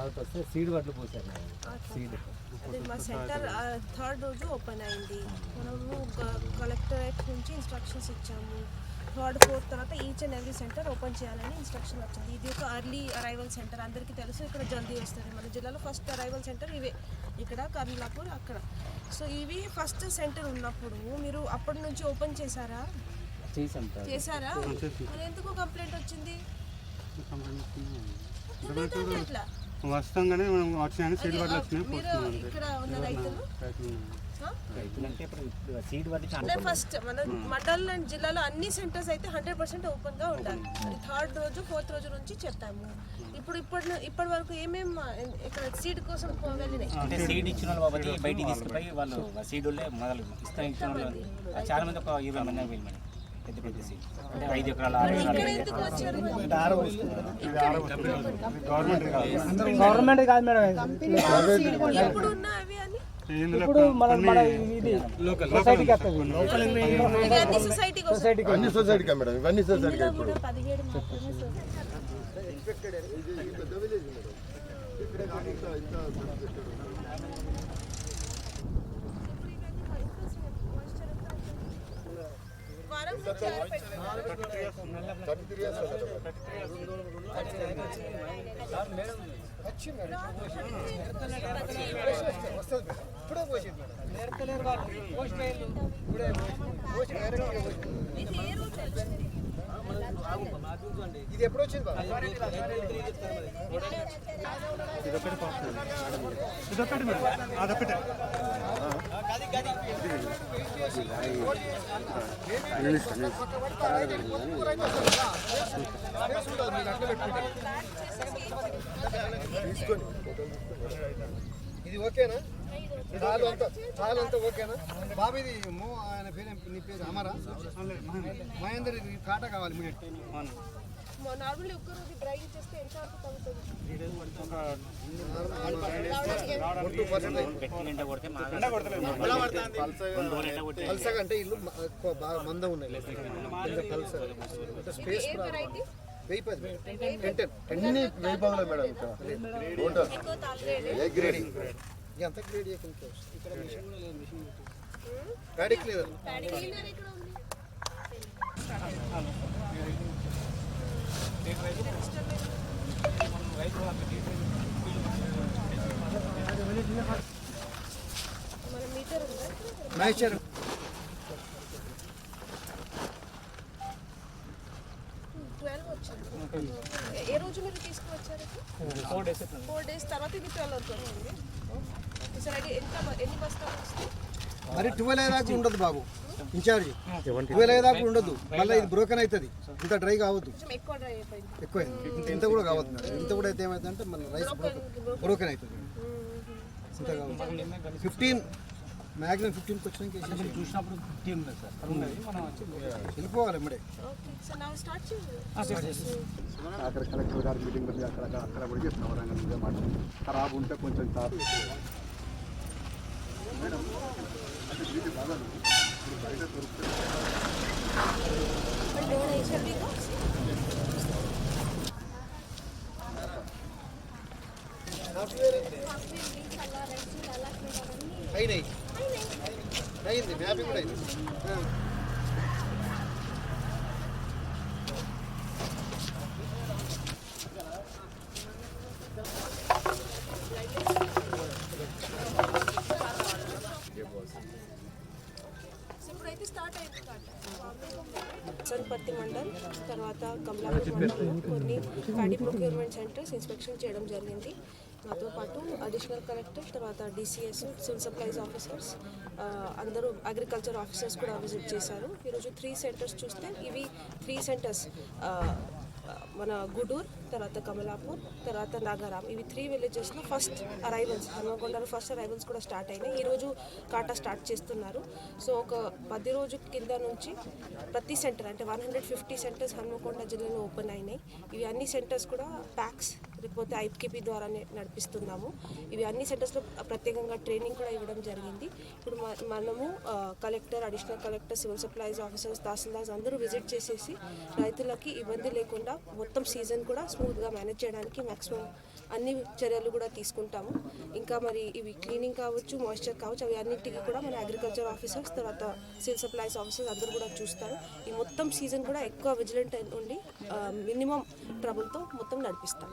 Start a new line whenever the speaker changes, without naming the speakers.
తర్వాత వస్తే సీడ్ వడ్లు పోసారు సీడ్.
అదే మా సెంటర్ థర్డ్ రోజు ఓపెన్ అయింది. మనము కలెక్టరేట్ నుంచి ఇన్స్ట్రక్షన్స్ ఇచ్చాము. థర్డ్ ఫోర్త్ తర్వాత each and every centre open చేయాలని ఇన్స్ట్రక్షన్ వచ్చింది. ఇది ఒక అర్లీ అరైవల్ సెంటర్, అందరికీ తెలుసు. ఇక్కడ జల్దీ వస్తుంది. మన జిల్లాలో ఫస్ట్ అరైవల్ సెంటర్ ఇవే, ఇక్కడ కమలాపూర్ అక్కడ. సో ఇవి ఫస్ట్ సెంటర్ ఉన్నప్పుడు మీరు అప్పటి నుంచి ఓపెన్ చేశారా? చేశారా? మరి ఎందుకు కంప్లైంట్ వచ్చింది? ఎట్లా
వస్తాంగానే మనం వచ్చినాయని సీడ్ వడ్లు వచ్చినాయి.
మీరు ఇక్కడ ఉన్న రైతులు అంటే ఫస్ట్ మన మండల్ అండ్ జిల్లాలో అన్ని సెంటర్స్ అయితే 100% ఓపెన్ గా ఉండాలి. థర్డ్ రోజు ఫోర్త్ రోజు నుంచి చెప్పాము. ఇప్పటి వరకు ఏమేమి ఇక్కడ సీడ్ కోసం వెళ్ళినాయి?
సీడ్ ఇచ్చిన వాళ్ళు బాబతి బయటికి తీసుకుపోయి వాళ్ళు సీడ్ మొదలు ఇస్తాం ఇచ్చిన వాళ్ళు చాలా మంది ఒక 20 మంది వెళ్ళి పెద్ద పెద్ద సీడ్ అంటే 5 ఎకరాలు 6 ఎకరాలు
గవర్నమెంట్ కాదు మేడం.
ఎప్పుడు ఉన్నా అవి అని
ఇప్పుడు మన ఇది సొసైటీకి వస్తుంది.
అన్ని సొసైటీకి మేడం, ఇవన్నీ సొసైటీకి. ఇది ఎప్పుడు వచ్చింది? ఇది ఓకేనా? చాలు అంతా ఓకేనా బాబు? ఇది ఆయన పేరు, నీ పేరు అమరా మహేందర్? ఇది కాటా కావాలి మినిట్.
నార్మల్లీ ఒక్క రోజు డ్రైవింగ్ చేస్తే ఎంత వరకు తగ్గుతుంది?
పల్సగా అంటే ఇల్లు బాగా మందం ఉన్నాయి. స్పేస్ అన్ని వేయిపోగలే మేడం. ఏ గ్రేడ్ ఎంత గ్రేడ్ ఇక్కడ మిషన్ కూడా లేదు. మిషన్ ప్యాడిక్ లేదు. మేచర్
ఏ రోజు మీరు తీసుకువచ్చారు? 4 డేస్ తర్వాత ఇది 12 అవుతుంది. సార్ అది ఎన్ని బస్తాలు వస్తాయి?
మరి 12 అయ్యేదాకా ఉండదు బాబు, ఇన్ఛార్జ్ 12 అయ్యేదాకా ఉండదు. మళ్ళీ ఇది బ్రోకెన్ అవుతుంది. ఇంత డ్రై కావద్దు, ఎక్కువ ఇంత కూడా కావద్దు. ఇంత కూడా అయితే ఏమవుతుంది అంటే మన రైస్ బ్రోకెన్ అవుతుంది. ఇంత కావద్దు. 15 మ్యాక్సిమం 15కి వచ్చినాక
చూసినప్పుడు
వెళ్ళిపోవాలి ఇమ్మడే.
అక్కడ కలెక్టర్ గారి మీటింగ్ ఉంది, అక్కడ కూడా చేస్తున్నాం. వరంగల్ మీద మాట ఖరాబ్ ఉంటే కొంచెం చాలు మేడం. అంటే వీటి బాగా బయట దొరుకుతుంది. అయింది మ్యాపింగ్ కూడా అయింది.
సన్పర్తి మండల్ తర్వాత కమలాపూర్ మండల్ కొన్ని ప్యాడీ ప్రొక్యూర్మెంట్ సెంటర్స్ ఇన్స్పెక్షన్ చేయడం జరిగింది. నాతో పాటు అడిషనల్ కలెక్టర్, తర్వాత DCS, సివిల్ సప్లైస్ ఆఫీసర్స్, అందరూ అగ్రికల్చర్ ఆఫీసర్స్ కూడా విజిట్ చేశారు. ఈరోజు 3 సెంటర్స్ చూస్తే ఇవి 3 సెంటర్స్ మన గుడూర్, తర్వాత కమలాపూర్, తర్వాత నాగారాం, ఇవి 3 విలేజెస్లో ఫస్ట్ అరైవల్స్, హన్మకొండలో ఫస్ట్ అరైవల్స్ కూడా స్టార్ట్ అయినాయి. ఈరోజు కాటా స్టార్ట్ చేస్తున్నారు. సో ఒక 10 రోజు కింద నుంచి ప్రతి సెంటర్ అంటే 150 సెంటర్స్ హన్మకొండ జిల్లాలో ఓపెన్ అయినాయి. ఇవి అన్ని సెంటర్స్ కూడా ప్యాక్స్ లేకపోతే ఐపీకేపీ ద్వారానే నడిపిస్తున్నాము. ఇవి అన్ని సెంటర్స్లో ప్రత్యేకంగా ట్రైనింగ్ కూడా ఇవ్వడం జరిగింది. ఇప్పుడు మనము collector, additional collector, civil supplies officers, tahsildars అందరూ విజిట్ చేసేసి రైతులకి ఇబ్బంది లేకుండా మొత్తం సీజన్ కూడా స్మూత్గా మేనేజ్ చేయడానికి మ్యాక్సిమం అన్ని చర్యలు కూడా తీసుకుంటాము. ఇంకా మరి ఇవి క్లీనింగ్ కావచ్చు, మాయిశ్చర్ కావచ్చు, అవి అన్నిటికీ కూడా మన అగ్రికల్చర్ ఆఫీసర్స్ తర్వాత సివిల్ సప్లైస్ ఆఫీసర్స్ అందరూ కూడా చూస్తారు. ఈ మొత్తం సీజన్ కూడా ఎక్కువ విజిలెంట్ ఉండి మినిమం ట్రబుల్తో మొత్తం నడిపిస్తాం.